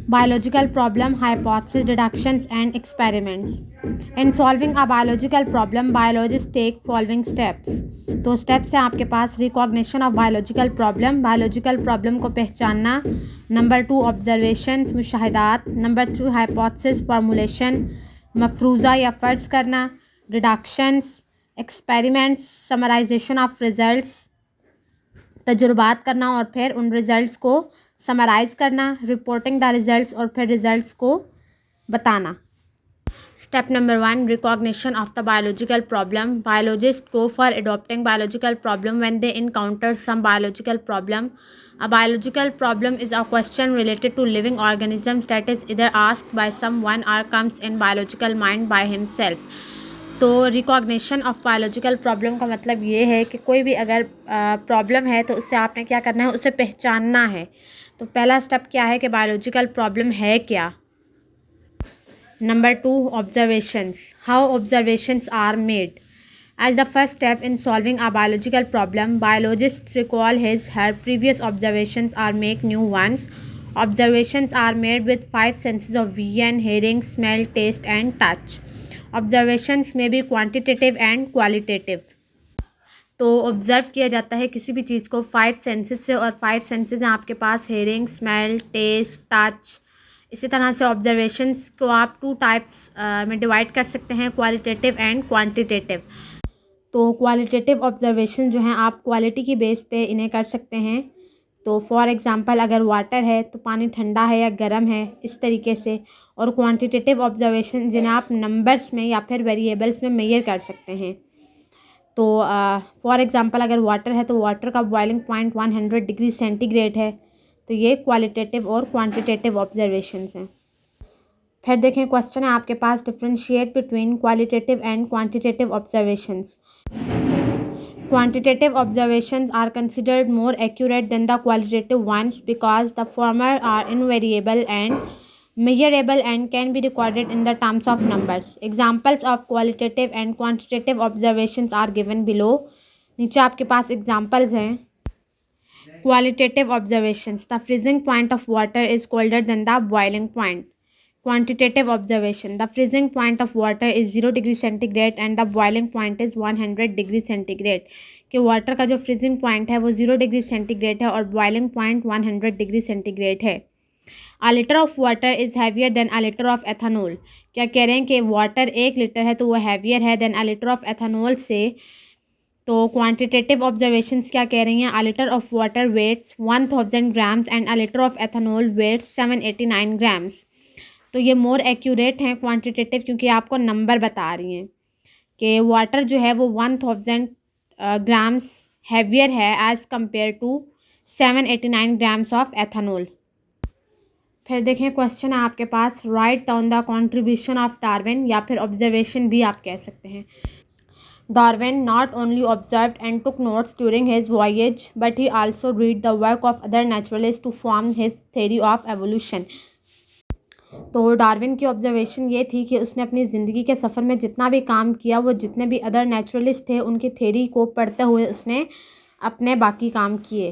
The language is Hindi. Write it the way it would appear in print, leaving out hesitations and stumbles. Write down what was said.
Biological problem, hypothesis, deductions, and experiments. In solving a biological problem, biologists take following steps. तो steps हैं आपके पास: recognition of biological problem, biological problem को पहचानना. Number 2, observations, मुशाहिदात. Number 3, hypothesis, formulation, मफरूज़ा या फ़र्ज़ करना. Deductions, experiments, summarization of results, तजुर्बात करना और फिर उन रिज़ल्ट्स को समराइज़ करना. रिपोर्टिंग द रिज़ल्ट्स, और फिर रिज़ल्ट्स को बताना. Step number 1, recognition of the biological problem. Biologist go for adopting biological problem when they encounter some biological problem. A biological problem is a question related to living organisms that is either asked by someone or comes in biological mind by himself. तो रिकॉग्निशन ऑफ बायोलॉजिकल प्रॉब्लम का मतलब ये है कि कोई भी अगर प्रॉब्लम है तो उससे आपने क्या करना है, उसे पहचानना है. तो पहला स्टेप क्या है कि बायोलॉजिकल प्रॉब्लम है क्या. Number 2, observations. How observations are made. As the first step in solving a biological problem, biologists recall his her previous observations or make new ones. Observations are made with 5 senses of vision, hearing, smell, taste, and touch. Observations may be quantitative and qualitative. तो ऑब्ज़र्व किया जाता है किसी भी चीज़ को 5 सेंसेस से, और 5 सेंसेस हैं आपके पास: हेयरिंग, स्मेल, टेस्ट, टच. इसी तरह से ऑब्जर्वेशंस को आप 2 टाइप्स में डिवाइड कर सकते हैं: क्वालिटेटिव एंड क्वांटिटेटिव. तो क्वालिटेटिव ऑब्जर्वेशन जो हैं आप क्वालिटी की बेस पे इन्हें कर सकते हैं. तो फॉर एग्ज़ाम्पल अगर वाटर है तो पानी ठंडा है या गर्म है, इस तरीके से. और क्वांटिटेटिव ऑब्जर्वेशन जिन्हें आप नंबर्स में या फिर वेरिएबल्स में मेजर कर सकते हैं. तो फॉर एग्ज़ाम्पल अगर वाटर है तो वाटर का बॉइलिंग पॉइंट 100 डिग्री सेंटीग्रेड है. तो ये क्वालिटेटिव और क्वांटिटेटिव ऑब्जर्वेशंस हैं. फिर देखें, क्वेश्चन है आपके पास: differentiate between qualitative and quantitative observations. Quantitative observations are considered more accurate than the qualitative ones because the former are invariable and measurable and can be recorded in the terms of numbers. Examples of qualitative and quantitative observations are given below. नीचे आपके पास examples हैं. Qualitative observations: the freezing point of water is colder than the boiling point. Quantitative observation: the freezing point of water is 0 degree centigrade and the boiling point is 100 degree centigrade. कि वाटर का जो फ्रीजिंग पॉइंट है वो 0 डिग्री सेंटीग्रेड है और बॉइलिंग पॉइंट 100 डिग्री सेंटीग्रेड है. A liter of water is heavier than a liter of ethanol. क्या कह रहे हैं कि वाटर 1 लीटर है तो वो हैवियर है then a liter of ethanol से. तो क्वांटिटेटिव ऑब्जर्वेशंस क्या कह रही हैं: a liter of water weighs 1000 grams and a liter of ethanol weighs 789 grams. तो ये मोर एक्यूरेट हैं क्वांटिटेटिव, क्योंकि आपको नंबर बता रही हैं कि वाटर जो है वो 1000 ग्राम्स हैवियर है as compare to 789 grams of ethanol. फिर देखें, क्वेश्चन है आपके पास: right down the contribution of Darwin, या फिर ऑब्जर्वेशन भी आप कह सकते हैं. Darwin not only observed and took notes during his voyage, but he also read the work of other naturalists to form his theory of evolution. तो डार्विन की ऑब्जर्वेशन ये थी कि उसने अपनी ज़िंदगी के सफ़र में जितना भी काम किया वो जितने भी अदर नेचुरलिस्ट थे उनकी थ्योरी को पढ़ते हुए उसने अपने बाकी काम किए.